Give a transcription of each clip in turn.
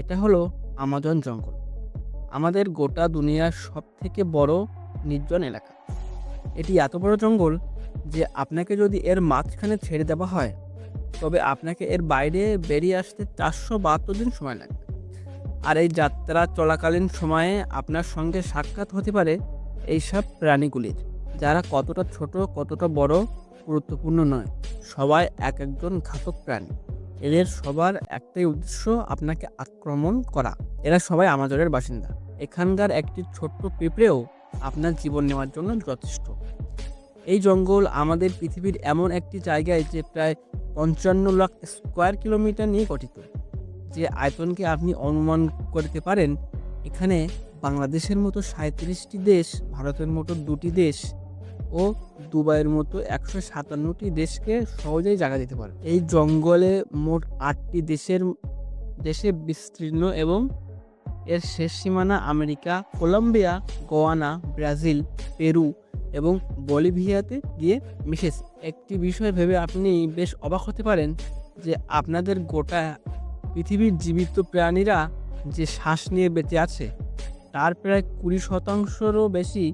এটা হলো আমাজন জঙ্গল। আমাদের গোটা দুনিয়ার সবথেকে বড় নির্জন এলাকা। এটি এত বড় জঙ্গল যে আপনাকে যদি এর মাঝখানে ছেড়ে দেওয়া হয়, তবে আপনাকে এর বাইরে বেরিয়ে আসতে ৪৭২ দিন সময় লাগবে। আর এই যাত্রা চলাকালীন সময়ে আপনার সঙ্গে সাক্ষাৎ হতে পারে এইসব প্রাণীগুলির, যারা কতটা ছোট, কতটা বড় গুরুত্বপূর্ণ নয়। সবাই এক একজন ঘাতক প্রাণী। এদের সবার একটাই উদ্দেশ্য, আপনাকে আক্রমণ করা। এরা সবাই আমাজনের বাসিন্দা। এখানকার একটি ছোট্ট পিঁপড়েও আপনার জীবন নেওয়ার জন্য যথেষ্ট। এই জঙ্গল আমাদের পৃথিবীর এমন একটি জায়গায় যে প্রায় ৫৫ লাখ স্কোয়ার কিলোমিটার নিয়ে গঠিত। যে আয়তনকে আপনি অনুমান করতে পারেন, এখানে বাংলাদেশের মতো ৩৭টি দেশ, ভারতের মতো ২টি দেশ ও দুবাইয়ের মতো ১৫৭টি দেশকে সহজেই জায়গা দিতে পারে। এই জঙ্গলে মোট ৮টি দেশে বিস্তীর্ণ এবং এর শেষ সীমানা আমেরিকা, কলম্বিয়া, গোয়ানা, ব্রাজিল, পেরু এবং বলিভিয়াতে গিয়ে মিশেছে। একটি বিষয় ভেবে আপনি বেশ অবাক হতে পারেন যে আপনাদের গোটা পৃথিবীর জীবিত প্রাণীরা যে শ্বাস নিয়ে বেঁচে আছে, তার প্রায় ২০%রও বেশি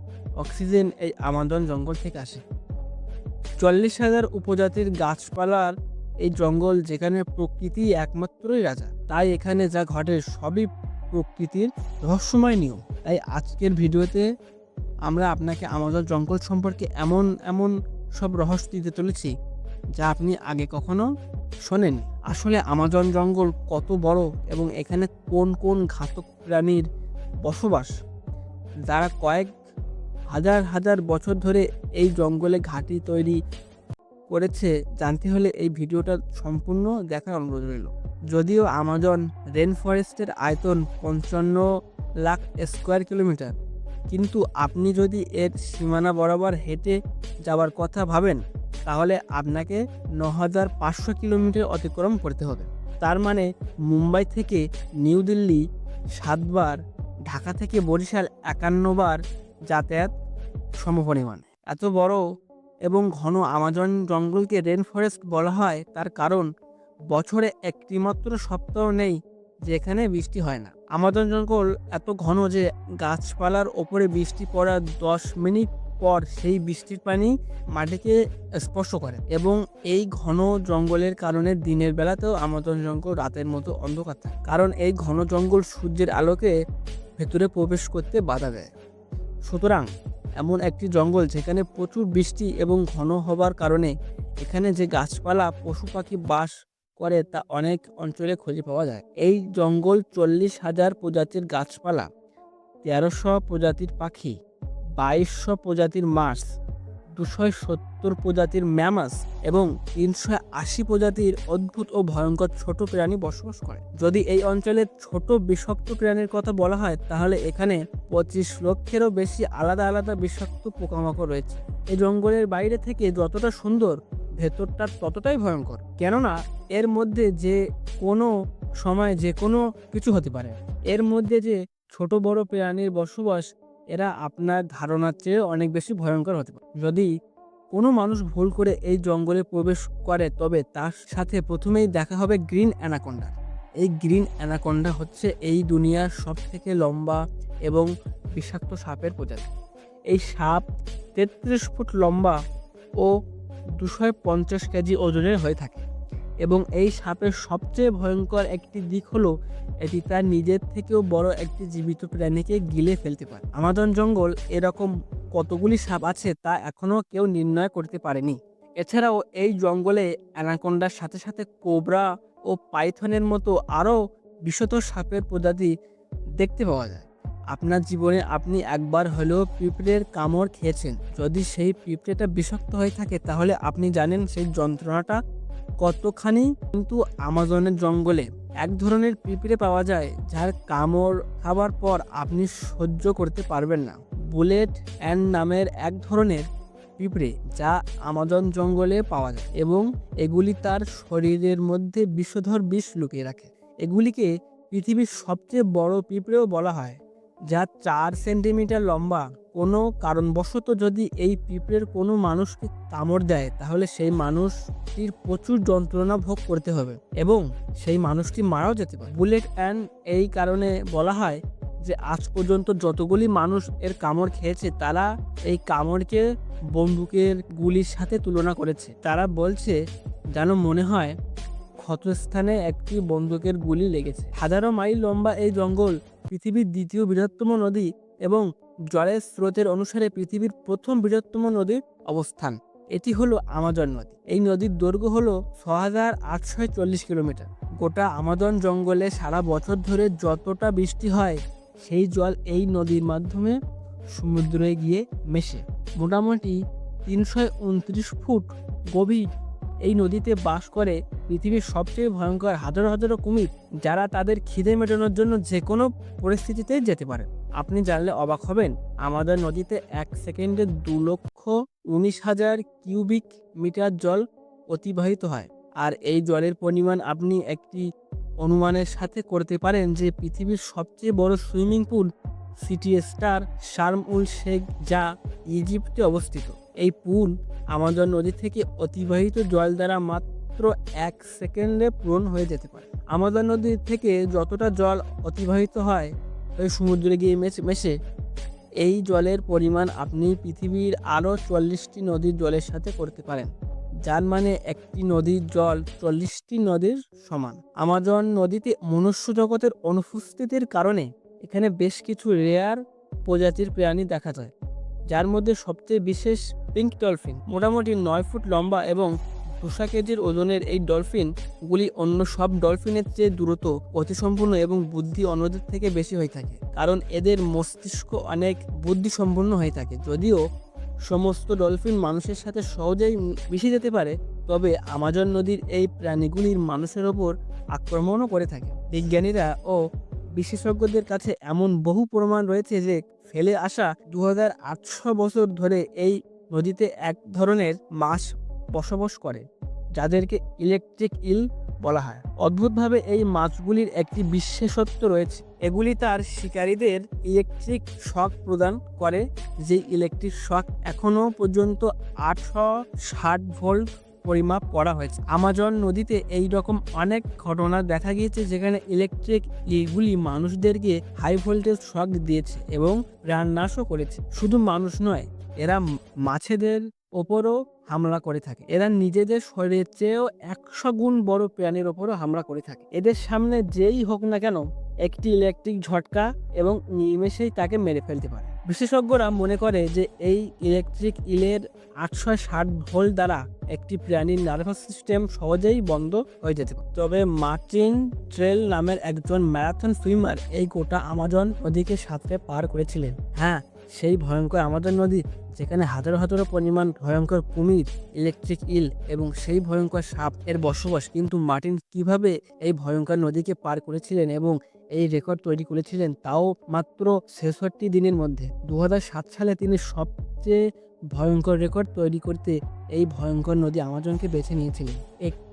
অক্সিজেন এই আমাজন জঙ্গল থেকে আসে। ৪০,০০০ উপজাতির গাছপালার এই জঙ্গল, যেখানে প্রকৃতি একমাত্রই রাজা। তাই এখানে যা ঘটে সবই প্রকৃতির রহস্যময় নিয়ম। তাই আজকের ভিডিওতে আমরা আপনাকে আমাজন জঙ্গল সম্পর্কে এমন এমন সব রহস্য দিতে চলেছি যা আপনি আগে কখনো শোনেননি। আসলে আমাজন জঙ্গল কত বড় এবং এখানে কোন কোন ঘাতক প্রাণীর বসবাস, যারা কয়েক হাজার হাজার বছর ধরে এই জঙ্গলে ঘাঁটি তৈরি করেছে, জানতে হলে এই ভিডিওটা সম্পূর্ণ দেখার অনুরোধ রইল। যদিও আমাজন রেন ফরেস্টের আয়তন ৫৫ লাখ স্কোয়ার কিলোমিটার, কিন্তু আপনি যদি এর সীমানা বরাবর হেঁটে যাওয়ার কথা ভাবেন, তাহলে আপনাকে ৯,৫০০ কিলোমিটার অতিক্রম করতে হবে। তার মানে মুম্বাই থেকে নিউ দিল্লি ৭ বার, ঢাকা থেকে বরিশাল ৫১ বার যাতায়াত সমপরিমাণ। এত বড় এবং ঘন আমাজন জঙ্গলকে রেন ফরেস্ট বলা হয়, তার কারণ বছরে একটিমাত্র সপ্তাহ নেই যেখানে বৃষ্টি হয় না। আমাজন জঙ্গল এত ঘন যে গাছপালার ওপরে বৃষ্টি পড়ার ১০ মিনিট পর সেই বৃষ্টির পানি মাটিকে স্পর্শ করে। এবং এই ঘন জঙ্গলের কারণে দিনের বেলাতেও আমাজন জঙ্গল রাতের মতো অন্ধকার থাকে, কারণ এই ঘন জঙ্গল সূর্যের আলোকে ভেতরে প্রবেশ করতে বাধা দেয়। সুতরাং এমন একটি জঙ্গল যেখানে প্রচুর বৃষ্টি এবং ঘন হবার কারণে এখানে যে গাছপালা, পশু পাখি বাস করে তা অনেক অঞ্চলে খুঁজে পাওয়া যায়। এই জঙ্গল ৪০,০০০ প্রজাতির গাছপালা, ১৩০০ প্রজাতির পাখি, ২২০০ প্রজাতির মাছ, ২৭০ প্রজাতির ম্যামাস এবং ৩৮০ প্রজাতির অদ্ভুত ও ভয়ঙ্কর ছোট প্রাণী বসবাস করে। যদি এই অঞ্চলের ছোট বিষাক্ত প্রাণীর কথা বলা হয়, তাহলে এখানে ২৫ লক্ষেরও বেশি আলাদা আলাদা বিষাক্ত পোকামাকড় রয়েছে। এই জঙ্গলের বাইরে থেকে যতটা সুন্দর, ভেতরটা ততটাই ভয়ঙ্কর, কেননা এর মধ্যে যে কোনো সময় যে কোনো কিছু হতে পারে। এর মধ্যে যে ছোট বড় প্রাণীর বসবাস, এরা আপনার ধারণার চেয়ে অনেক বেশি ভয়ঙ্কর হতে পারে। যদি কোনো মানুষ ভুল করে এই জঙ্গলে প্রবেশ করে, তবে তার সাথে প্রথমেই দেখা হবে গ্রিন অ্যানাকোন্ডা। এই গ্রিন অ্যানাকোন্ডা হচ্ছে এই দুনিয়ার সবথেকে লম্বা এবং বিষাক্ত সাপের প্রজাতি। এই সাপ ৩৩ ফুট লম্বা ও ২৫০ কেজি ওজনের হয়ে থাকে। এবং এই সাপের সবচেয়ে ভয়ঙ্কর একটি দিক হলো এটি তার নিজের থেকেও বড় একটি জীবিত প্রাণীকে গিলে ফেলতে পারে। আমাজন জঙ্গল এরকম কতগুলি সাপ আছে তা এখনও কেউ নির্ণয় করতে পারেনি। এছাড়াও এই জঙ্গলে অ্যানাকোন্ডার সাথে সাথে কোবরা ও পাইথনের মতো আরও বিষধর সাপের প্রজাতি দেখতে পাওয়া যায়। আপনার জীবনে আপনি একবার হলেও পিঁপড়ের কামড় খেয়েছেন। যদি সেই পিঁপড়েটা বিষাক্ত হয়ে থাকে, তাহলে আপনি জানেন সেই যন্ত্রণাটা কতখানি। কিন্তু আমাজনের জঙ্গলে এক ধরনের পিঁপড়ে পাওয়া যায় যার কামড় খাবার পর আপনি সহ্য করতে পারবেন না। বুলেট অ্যান্ড নামের এক ধরনের পিঁপড়ে, যা আমাজন জঙ্গলে পাওয়া যায় এবং এগুলি তার শরীরের মধ্যে বিষধর বিষ লুকিয়ে রাখে। এগুলিকে পৃথিবীর সবচেয়ে বড় পিঁপড়েও বলা হয়, যা ৪ সেন্টিমিটার লম্বা কোনো কারণবশত যদি এই পিঁপড়ের কোনো মানুষকে কামড় দেয় তাহলে সেই মানুষটির প্রচুর যন্ত্রণা ভোগ করতে হবে এবং সেই মানুষটি মারাও যেতে পারে। বুলেট অ্যান্ড এই কারণে বলা হয় যে আজ পর্যন্ত যতগুলি মানুষ এর কামড় খেয়েছে তারা এই কামড়কে বন্দুকের গুলির সাথে তুলনা করেছে। তারা বলছে যেন মনে হয় ক্ষতস্থানে একটি বন্দুকের গুলি লেগেছে। হাজারো মাইল লম্বা এই জঙ্গল পৃথিবীর দ্বিতীয় বৃহত্তম নদী এবং জলের স্রোতের অনুসারে পৃথিবীর প্রথম বৃহত্তম নদীর অবস্থান। এটি হলো আমাজন নদী। এই নদীর দৈর্ঘ্য হলো ৬,৮৪০ কিলোমিটার। গোটা আমাজন জঙ্গলে সারা বছর ধরে যতটা বৃষ্টি হয় সেই জল এই নদীর মাধ্যমে সমুদ্রে গিয়ে মেশে। মোটামুটি ৩২৯ ফুট গভীর এই নদীতে বাস করে পৃথিবীর সবচেয়ে ভয়ঙ্কর হাজারো হাজারো কুমির, যারা তাদের খিদে মেটানোর জন্য যে কোনো পরিস্থিতিতে যেতে পারে। আপনি জানলে অবাক হবেন, আমাদের নদীতে ১ সেকেন্ডে ২,১৯,০০০ কিউবিক মিটার জল অতিবাহিত হয়। আর এই জলের পরিমাণ আপনি একটি অনুমানের সাথে করতে পারেন যে পৃথিবীর সবচেয়ে বড় swimming pool city star Sharm el Sheikh, যা ইজিপ্টে অবস্থিত। এই পুল আমাজন নদী থেকে অতিবাহিত জল দ্বারা মাত্র ১ সেকেন্ডে পূরণ হয়ে যেতে পারে। আমাজন নদী থেকে যতটা জল অতিবাহিত হয় ওই সমুদ্রে গিয়ে মেশে, এই জলের পরিমাণ আপনি পৃথিবীর আরও ৪০টি নদীর জলের সাথে করতে পারেন, যার মানে একটি নদীর জল ৪০টি নদীর সমান। আমাজন নদীতে মনুষ্য জগতের অনুপস্থিতির কারণে এখানে বেশ কিছু রেয়ার প্রজাতির প্রাণী দেখা যায়, যার মধ্যে সবচেয়ে বিশেষ পিঙ্ক ডলফিন। মোটামুটি ৯ ফুট লম্বা এবং ২০০ কেজির ওজনের এই ডলফিনগুলি অন্য সব ডলফিনের চেয়ে দ্রুত, গতিসম্পন্ন এবং বুদ্ধি অন্যদের থেকে বেশি হয়ে থাকে, কারণ এদের মস্তিষ্ক অনেক বুদ্ধিসম্পন্ন হয়ে থাকে। যদিও সমস্ত ডলফিন মানুষের সাথে সহজেই মিশে যেতে পারে, তবে আমাজন নদীর এই প্রাণীগুলির মানুষের ওপর আক্রমণও করে থাকে। বিজ্ঞানীরা ও বিশেষজ্ঞদের কাছে এমন বহু প্রমাণ রয়েছে যে ফেলে আসা ২,৮০০ বছর ধরে এই নদীতে এক ধরনের মাছ বসবাস করে, যাদেরকে ইলেকট্রিক ইল বলা হয়। অদ্ভুতভাবে এই মাছগুলির একটি বিশেষত্ব রয়েছে, এগুলি তার শিকারীদের ইলেকট্রিক শক প্রদান করে, যে ইলেকট্রিক শক এখনও পর্যন্ত ৮৬০ ভোল্ট পরিমাপ করা হয়েছে। আমাজন নদীতে এই রকম অনেক ঘটনা দেখা গিয়েছে যেখানে ইলেকট্রিক ইলগুলি মানুষদেরকে হাই ভোল্টেজ শক দিয়েছে এবং প্রাণনাশও করেছে। শুধু মানুষ নয়, এরা মাছেদের ওপরও হামলা করে থাকে। এরা নিজেদের শরীরের চেয়েও ১০০ গুণ বড় প্রাণীর ওপরও হামলা করে থাকে। এদের সামনে যেই হোক না কেন একটি ইলেকট্রিক ঝটকা এবং নিমেষেই তাকে মেরে ফেলতে পারে। বিশেষজ্ঞরা মনে করে যে এই ইলেকট্রিক ইলের ৮৬০ ভোল্ট দ্বারা একটি প্রাণীর নার্ভাস সিস্টেম সহজেই বন্ধ হয়ে যেতে পারে। তবে মার্টিন ট্রেল নামের একজন ম্যারাথন সুইমার এই গোটা আমাজন নদীকে সাঁতরে পার করেছিলেন। হ্যাঁ, সেই ভয়ঙ্কর আমাজন নদী যেখানে হাজারো হাজারো পরিমাণ ভয়ঙ্কর কুমির, ইলেকট্রিক ইল এবং সেই ভয়ঙ্কর সাপ এর বসবাস। কিন্তু মার্টিন কিভাবে এই ভয়ঙ্কর নদীকে পার করেছিলেন এবং এই রেকর্ড তৈরি করেছিলেন, তাও মাত্র ৬৬ দিনের মধ্যে। ২০০৭ সালে তিনি সবচেয়ে ভয়ঙ্কর রেকর্ড তৈরি করতে এই ভয়ঙ্কর নদী আমাজনকে বেছে নিয়েছিলেন।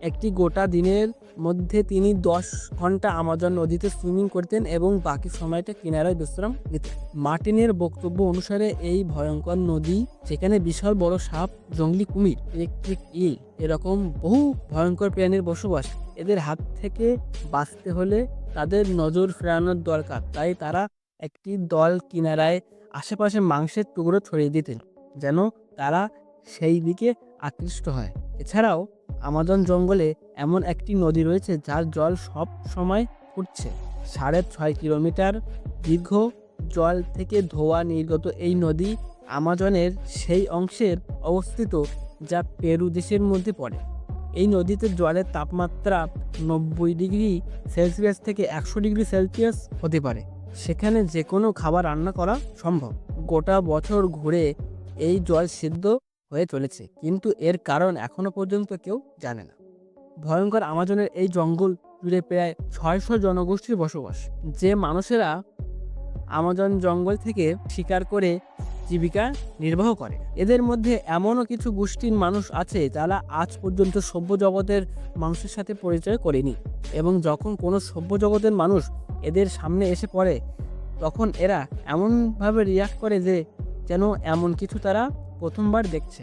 একটি গোটা দিনের মধ্যে তিনি ১০ ঘন্টা আমাজন নদীতে সুইমিং করতেন এবং বাকি সময়টা কিনারায় বিশ্রাম নিতেন। মার্টিনের বক্তব্য অনুসারে এই ভয়ঙ্কর নদী, যেখানে বিশাল বড় সাপ, জঙ্গলি কুমির, ইলেকট্রিক ইল এরকম বহু ভয়ঙ্কর প্রাণীর বসবাস, এদের হাত থেকে বাঁচতে হলে তাদের নজর ফেরানোর দরকার। তাই তারা একটি দল কিনারায় আশেপাশে মাংসের টুকরো ছড়িয়ে দিতেন, যেন তারা সেই দিকে আকৃষ্ট হয়। এছাড়াও আমাজন জঙ্গলে এমন একটি নদী রয়েছে যার জল সব সময় ফুটছে। ৬.৫ কিলোমিটার দীর্ঘ জল থেকে ধোঁয়া নির্গত এই নদী আমাজনের সেই অংশের অবস্থিত যা পেরু দেশের মধ্যে পড়ে। এই নদীতে জলের তাপমাত্রা ৯০ ডিগ্রি সেলসিয়াস থেকে ১০০ ডিগ্রি সেলসিয়াস হতে পারে। সেখানে যে কোনো খাবার রান্না করা সম্ভব। গোটা বছর ঘুরে এই জল সিদ্ধ হয়ে চলেছে, কিন্তু এর কারণ এখনো পর্যন্ত কেউ জানে না। ভয়ঙ্কর আমাজনের এই জঙ্গল জুড়ে প্রায় ৬০০ জনগোষ্ঠীর বসবাস, যে মানুষেরা আমাজন জঙ্গল থেকে শিকার করে জীবিকা নির্বাহ করে। এদের মধ্যে এমনও কিছু গোষ্ঠীর মানুষ আছে যারা আজ পর্যন্ত সভ্য জগতের মানুষের সাথে পরিচয় করেনি, এবং যখন কোনো সভ্য জগতের মানুষ এদের সামনে এসে পড়ে তখন এরা এমনভাবে রিয়াক্ট করে যে যেন এমন কিছু তারা প্রথমবার দেখছে।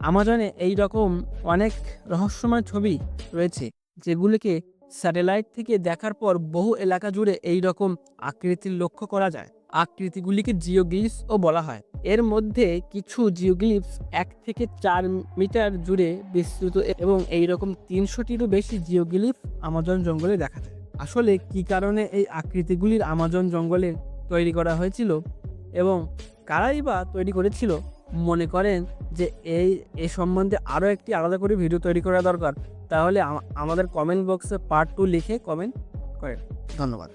আমাজনে এই রকম অনেক রহস্যময় ছবি রয়েছে যেগুলিকে স্যাটেলাইট থেকে দেখার পর বহু এলাকা জুড়ে এই রকম আকৃতির লক্ষ্য করা যায়। আকৃতিগুলিকে জিওগ্লিফসও বলা হয়। এর মধ্যে কিছু জিওগ্লিফস 1 থেকে 4 মিটার জুড়ে বিস্তৃত এবং এই রকম 300টিরও বেশি জিওগ্লিফ আমাজন জঙ্গলে দেখা যায়। আসলে কী কারণে এই আকৃতিগুলির আমাজন জঙ্গলে তৈরি করা হয়েছিল এবং কারাই বা তৈরি করেছিল, মনে করেন যে এই সম্বন্ধে আরও একটি আলাদা করে ভিডিও তৈরি করা দরকার, তাহলে আমাদের কমেন্ট বক্সে পার্ট 2 লিখে কমেন্ট করেন। ধন্যবাদ।